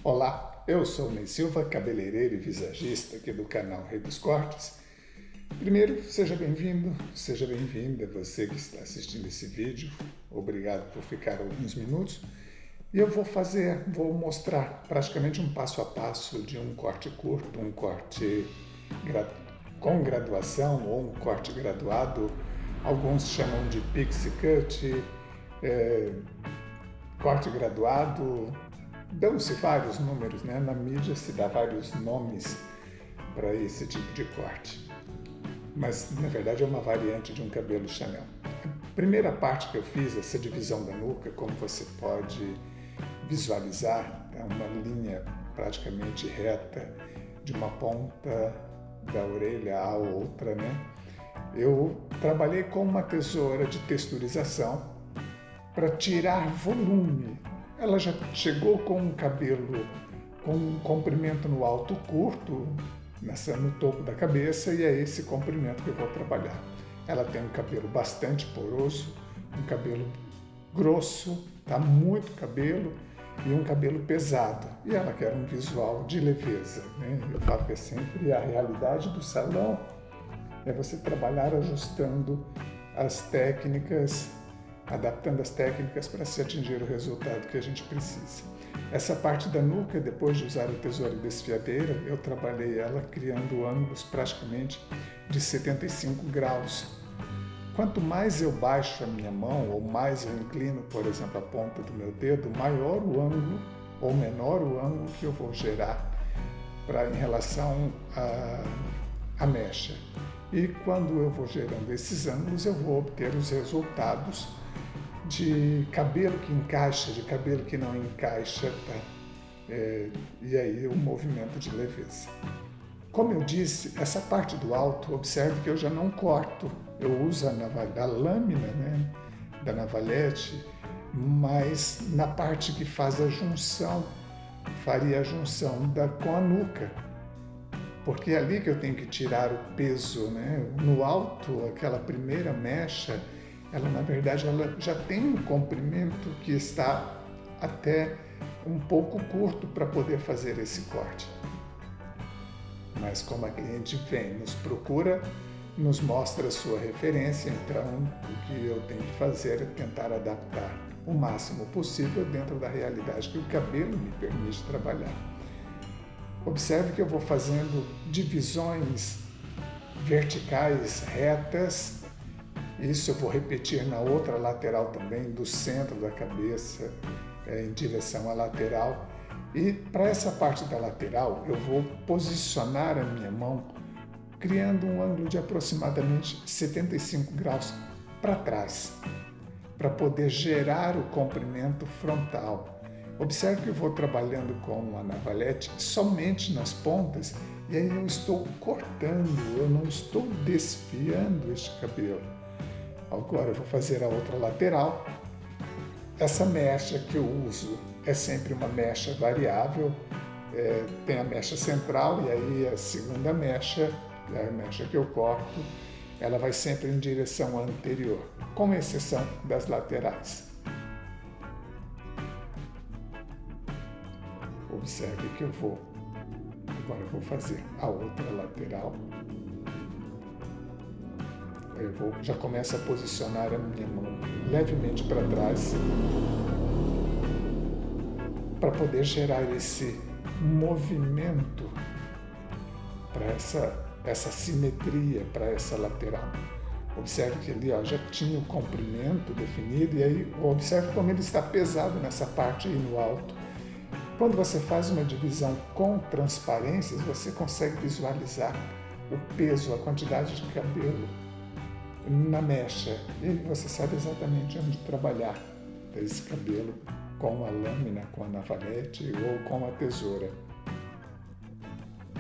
Olá, eu sou Ney Silva, cabeleireiro e visagista aqui do canal Rei dos Cortes. Primeiro, seja bem-vindo, seja bem-vinda você que está assistindo esse vídeo. Obrigado por ficar alguns minutos. E eu vou mostrar praticamente um passo a passo de um corte curto, um corte com graduação ou um corte graduado. Alguns chamam de pixie cut, corte graduado. Dão-se vários números, né? Na mídia se dá vários nomes para esse tipo de corte. Mas, na verdade, é uma variante de um cabelo Chanel. A primeira parte que eu fiz, essa divisão da nuca, como você pode visualizar, é uma linha praticamente reta de uma ponta da orelha à outra, né? Eu trabalhei com uma tesoura de texturização para tirar volume. Ela já chegou com um cabelo com um comprimento no alto curto, no topo da cabeça, e é esse comprimento que eu vou trabalhar. Ela tem um cabelo bastante poroso, um cabelo grosso, tá? Muito cabelo e um cabelo pesado. E ela quer um visual de leveza, né? Eu falo que é sempre a realidade do salão é você trabalhar ajustando as técnicas, adaptando as técnicas para se atingir o resultado que a gente precisa. Essa parte da nuca, depois de usar a tesoura desfiadeira, eu trabalhei ela criando ângulos praticamente de 75 graus. Quanto mais eu baixo a minha mão, ou mais eu inclino, por exemplo, a ponta do meu dedo, maior o ângulo ou menor o ângulo que eu vou gerar em relação à mecha. E quando eu vou gerando esses ângulos, eu vou obter os resultados de cabelo que encaixa, de cabelo que não encaixa, tá? E aí o movimento de leveza. Como eu disse, essa parte do alto, observe que eu já não corto, eu uso a lâmina, né, da navalhete, mas na parte que faz a junção, faria a junção com a nuca, porque é ali que eu tenho que tirar o peso, né? No alto, aquela primeira mecha, ela na verdade ela já tem um comprimento que está até um pouco curto para poder fazer esse corte. Mas como a cliente vem, nos procura, nos mostra a sua referência, então o que eu tenho que fazer é tentar adaptar o máximo possível dentro da realidade que o cabelo me permite trabalhar. Observe que eu vou fazendo divisões verticais retas. Isso eu vou repetir na outra lateral também, do centro da cabeça em direção à lateral. E para essa parte da lateral, eu vou posicionar a minha mão criando um ângulo de aproximadamente 75 graus para trás, para poder gerar o comprimento frontal. Observe que eu vou trabalhando com a navalhete somente nas pontas, e aí eu estou cortando, eu não estou desfiando este cabelo. Agora eu vou fazer a outra lateral. Essa mecha que eu uso é sempre uma mecha variável, tem a mecha central e aí a segunda mecha, a mecha que eu corto, ela vai sempre em direção anterior, com exceção das laterais. Observe que agora eu vou fazer a outra lateral. Já começo a posicionar a minha mão levemente para trás para poder gerar esse movimento para essa simetria, para essa lateral. Observe que ali já tinha o comprimento definido e aí observe como ele está pesado nessa parte aí no alto. Quando você faz uma divisão com transparências, você consegue visualizar o peso, a quantidade de cabelo na mecha, e você sabe exatamente onde trabalhar esse cabelo com a lâmina, com a navalhete ou com a tesoura.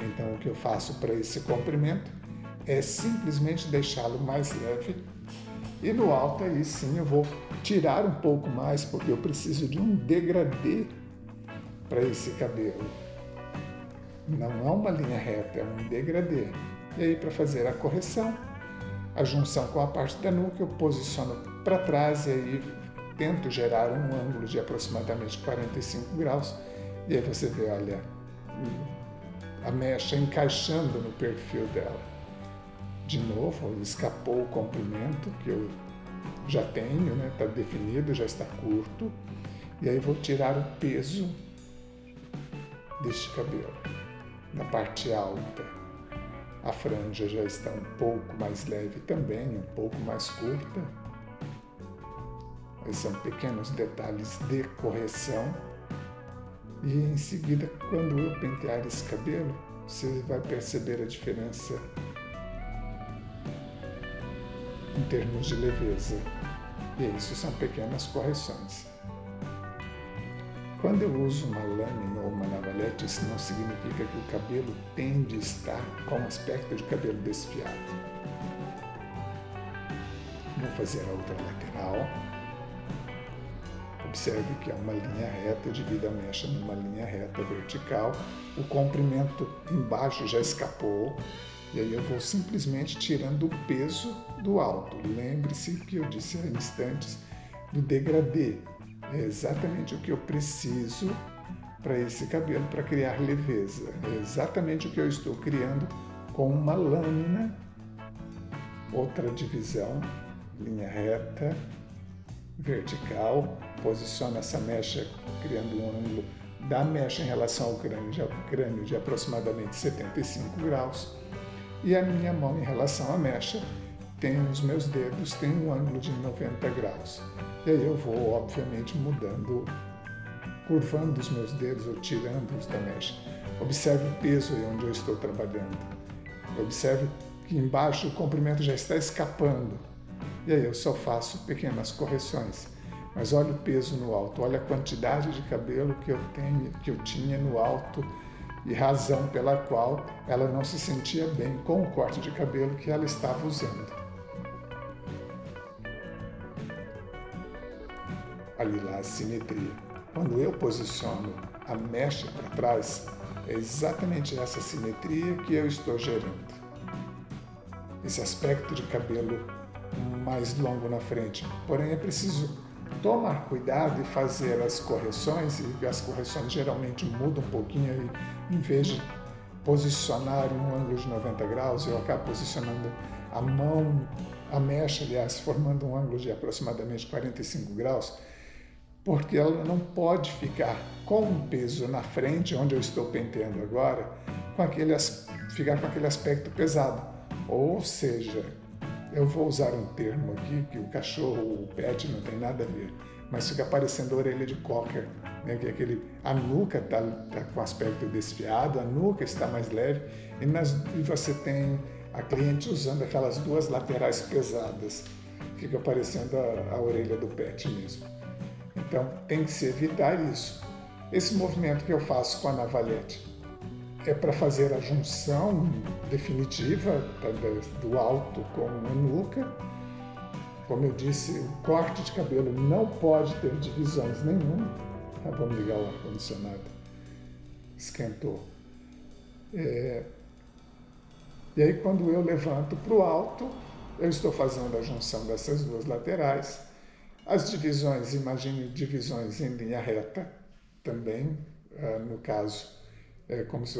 Então o que eu faço para esse comprimento é simplesmente deixá-lo mais leve, e no alto aí sim eu vou tirar um pouco mais, porque eu preciso de um degradê para esse cabelo. Não é uma linha reta, é um degradê. E aí, para fazer a correção, a junção com a parte da nuca, eu posiciono para trás e aí tento gerar um ângulo de aproximadamente 45 graus E aí você vê, olha, a mecha encaixando no perfil dela. De novo, escapou o comprimento que eu já tenho, né? Está definido, já está curto. E aí vou tirar o peso deste cabelo, na parte alta. A franja já está um pouco mais leve também, um pouco mais curta. Esses são pequenos detalhes de correção. E em seguida, quando eu pentear esse cabelo, você vai perceber a diferença em termos de leveza. E isso são pequenas correções. Quando eu uso uma lâmina ou uma navalete, isso não significa que o cabelo tende a estar com aspecto de cabelo desfiado. Vou fazer a outra lateral. Observe que é uma linha reta, divide a mecha numa linha reta vertical. O comprimento embaixo já escapou. E aí eu vou simplesmente tirando o peso do alto. Lembre-se que eu disse há instantes do degradê. É exatamente o que eu preciso para esse cabelo, para criar leveza. É exatamente o que eu estou criando com uma lâmina. Outra divisão, linha reta, vertical. Posiciona essa mecha criando um ângulo da mecha em relação ao crânio de aproximadamente 75 graus. E a minha mão em relação à mecha, os meus dedos têm um ângulo de 90 graus. E aí eu vou, obviamente, mudando, curvando os meus dedos ou tirando-os da mecha. Observe o peso aí onde eu estou trabalhando. Observe que embaixo o comprimento já está escapando. E aí eu só faço pequenas correções. Mas olha o peso no alto, olha a quantidade de cabelo que eu tinha no alto e razão pela qual ela não se sentia bem com o corte de cabelo que ela estava usando. Ali lá a simetria. Quando eu posiciono a mecha para trás, é exatamente essa simetria que eu estou gerando. Esse aspecto de cabelo mais longo na frente. Porém, é preciso tomar cuidado e fazer as correções, e as correções geralmente mudam um pouquinho aí, em vez de posicionar em um ângulo de 90 graus, eu acabo posicionando a mecha, aliás, formando um ângulo de aproximadamente 45 graus, porque ela não pode ficar com um peso na frente, onde eu estou penteando agora, ficar com aquele aspecto pesado. Ou seja, eu vou usar um termo aqui que o cachorro, o pet, não tem nada a ver, mas fica parecendo a orelha de cocker, né? Que a nuca está com aspecto desfiado, a nuca está mais leve, e você tem a cliente usando aquelas duas laterais pesadas, fica parecendo a orelha do pet mesmo. Então tem que se evitar isso. Esse movimento que eu faço com a navalhete é para fazer a junção definitiva do alto com a nuca. Como eu disse, o corte de cabelo não pode ter divisões nenhuma. Vamos ligar o ar-condicionado. Esquentou. E aí quando eu levanto para o alto, eu estou fazendo a junção dessas duas laterais. As divisões, imagine divisões em linha reta também, no caso, é como se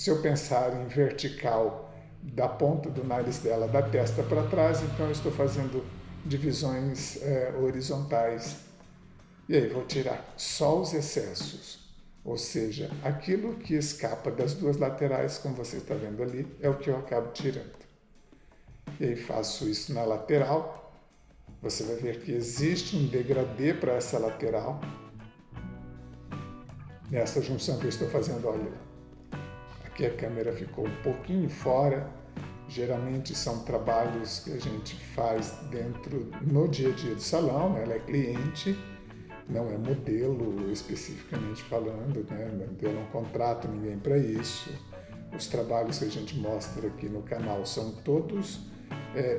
eu pensar em vertical da ponta do nariz dela, da testa para trás, então eu estou fazendo divisões horizontais. E aí vou tirar só os excessos, ou seja, aquilo que escapa das duas laterais, como você está vendo ali, é o que eu acabo tirando. E aí faço isso na lateral. Você vai ver que existe um degradê para essa lateral. Nessa junção que eu estou fazendo, olha, aqui a câmera ficou um pouquinho fora. Geralmente são trabalhos que a gente faz no dia a dia do salão, né? Ela é cliente, não é modelo especificamente falando, né? Eu não contrato ninguém para isso. Os trabalhos que a gente mostra aqui no canal são todos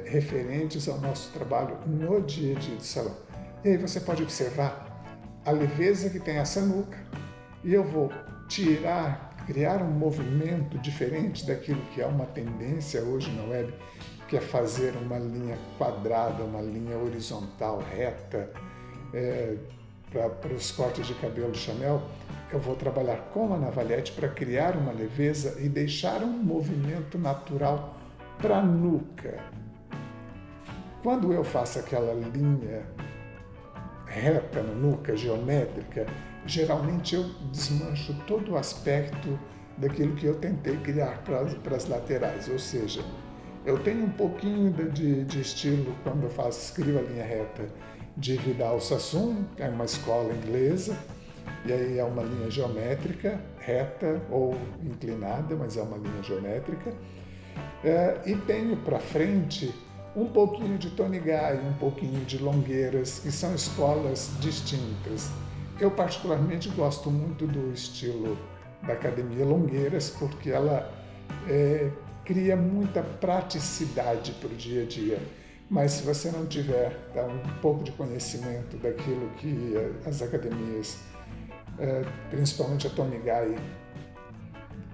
referentes ao nosso trabalho no dia a dia do salão. E aí você pode observar a leveza que tem essa nuca, e eu vou criar um movimento diferente daquilo que é uma tendência hoje na web, que é fazer uma linha quadrada, uma linha horizontal, reta, para os cortes de cabelo Chanel, eu vou trabalhar com a navalhete para criar uma leveza e deixar um movimento natural para a nuca. Quando eu faço aquela linha reta na nuca, geométrica, geralmente eu desmancho todo o aspecto daquilo que eu tentei criar para as laterais, ou seja, eu tenho um pouquinho de estilo quando eu escrevo a linha reta de Vidal Sassoon, que é uma escola inglesa, e aí é uma linha geométrica, reta ou inclinada, mas é uma linha geométrica, e tenho para frente um pouquinho de Tony Guy, um pouquinho de Longueiras, que são escolas distintas. Eu particularmente gosto muito do estilo da Academia Longueiras, porque ela cria muita praticidade para o dia a dia. Mas se você não tiver um pouco de conhecimento daquilo que as academias, principalmente a Tony Guy,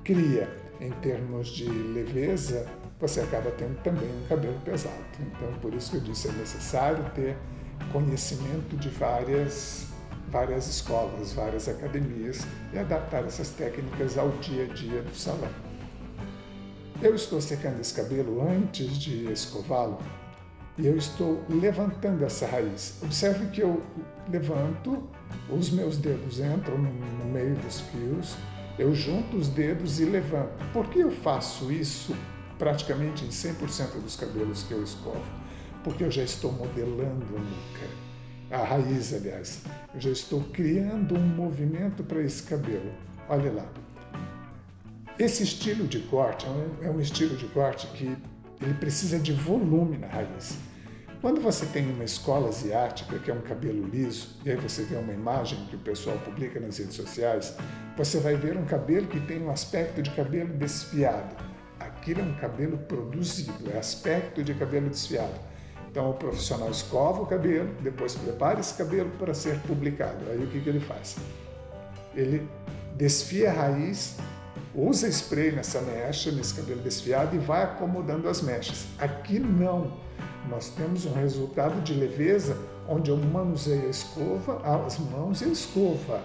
cria em termos de leveza, você acaba tendo também um cabelo pesado. Então, por isso que eu disse, é necessário ter conhecimento de várias escolas, várias academias e adaptar essas técnicas ao dia a dia do salão. Eu estou secando esse cabelo antes de escová-lo e eu estou levantando essa raiz. Observe que eu levanto, os meus dedos entram no meio dos fios, eu junto os dedos e levanto. Por que eu faço isso praticamente em 100% dos cabelos que eu escovo? Porque eu já estou modelando a nuca. A raiz, aliás. Eu já estou criando um movimento para esse cabelo. Olha lá. Esse estilo de corte é um estilo de corte que ele precisa de volume na raiz. Quando você tem uma escola asiática, que é um cabelo liso, e aí você vê uma imagem que o pessoal publica nas redes sociais, você vai ver um cabelo que tem um aspecto de cabelo desfiado. Aquilo é um cabelo produzido, é aspecto de cabelo desfiado. Então o profissional escova o cabelo, depois prepara esse cabelo para ser publicado. Aí o que ele faz? Ele desfia a raiz, usa spray nessa mecha, nesse cabelo desfiado e vai acomodando as mechas. Aqui não. Nós temos um resultado de leveza onde eu manuseio a escova, as mãos e a escova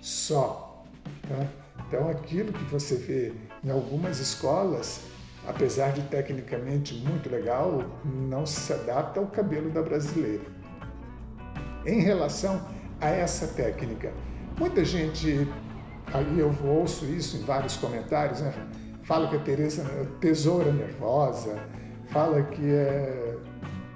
só. Tá? Então aquilo que você vê em algumas escolas, apesar de tecnicamente muito legal, não se adapta ao cabelo da brasileira. Em relação a essa técnica, muita gente, aí eu ouço isso em vários comentários, né? Fala que é tesoura nervosa, fala que é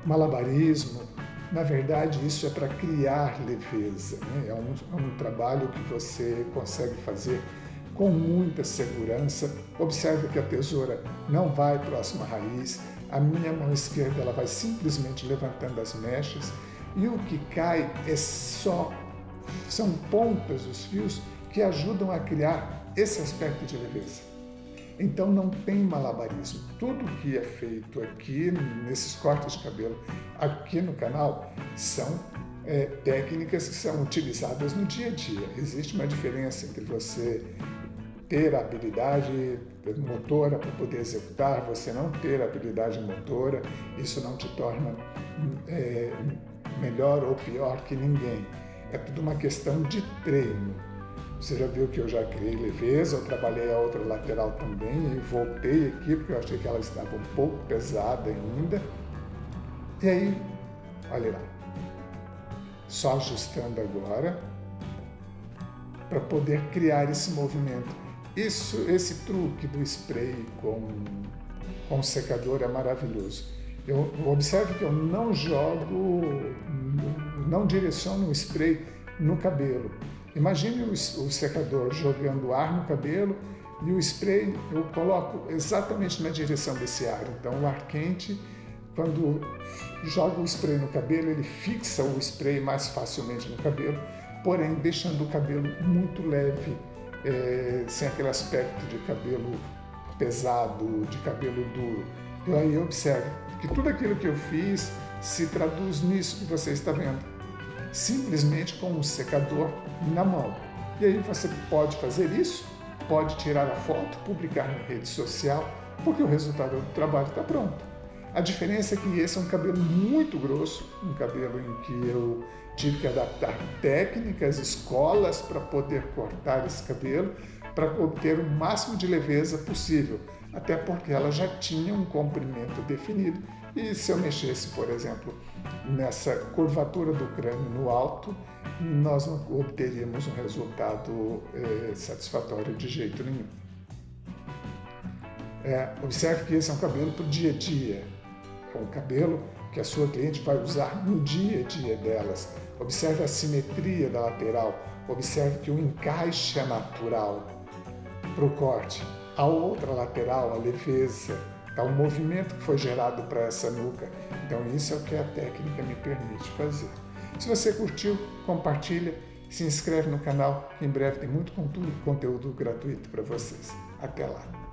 malabarismo. Na verdade, isso é para criar leveza, né? É um trabalho que você consegue fazer com muita segurança. Observe que a tesoura não vai próxima à raiz, a minha mão esquerda ela vai simplesmente levantando as mechas e o que cai são pontas dos fios que ajudam a criar esse aspecto de leveza. Então não tem malabarismo. Tudo que é feito aqui nesses cortes de cabelo, aqui no canal, são técnicas que são utilizadas no dia a dia. Existe uma diferença entre você ter a habilidade motora para poder executar, você não ter a habilidade motora, isso não te torna melhor ou pior que ninguém. É tudo uma questão de treino. Você já viu que eu já criei leveza, eu trabalhei a outra lateral também e voltei aqui porque eu achei que ela estava um pouco pesada ainda. E aí, olha lá, só ajustando agora para poder criar esse movimento. Esse truque do spray com secador é maravilhoso. Eu observo que eu não direciono o spray no cabelo. Imagine o secador jogando ar no cabelo e o spray eu coloco exatamente na direção desse ar. Então o ar quente, quando joga o spray no cabelo, ele fixa o spray mais facilmente no cabelo, porém deixando o cabelo muito leve, sem aquele aspecto de cabelo pesado, de cabelo duro. E aí eu observo que tudo aquilo que eu fiz se traduz nisso que você está vendo. Simplesmente com um secador na mão. E aí você pode fazer isso, pode tirar a foto, publicar na rede social, porque o resultado do trabalho está pronto. A diferença é que esse é um cabelo muito grosso, um cabelo em que eu tive que adaptar técnicas, escolas para poder cortar esse cabelo, para obter o máximo de leveza possível, até porque ela já tinha um comprimento definido. E se eu mexesse, por exemplo, nessa curvatura do crânio no alto, nós não obteríamos um resultado satisfatório de jeito nenhum. Observe que esse é um cabelo para o dia a dia. É um cabelo que a sua cliente vai usar no dia a dia delas. Observe a simetria da lateral. Observe que o encaixe é natural para o corte. A outra lateral, a leveza, o movimento que foi gerado para essa nuca. Então isso é o que a técnica me permite fazer. Se você curtiu, compartilha, se inscreve no canal, que em breve tem muito conteúdo gratuito para vocês. Até lá!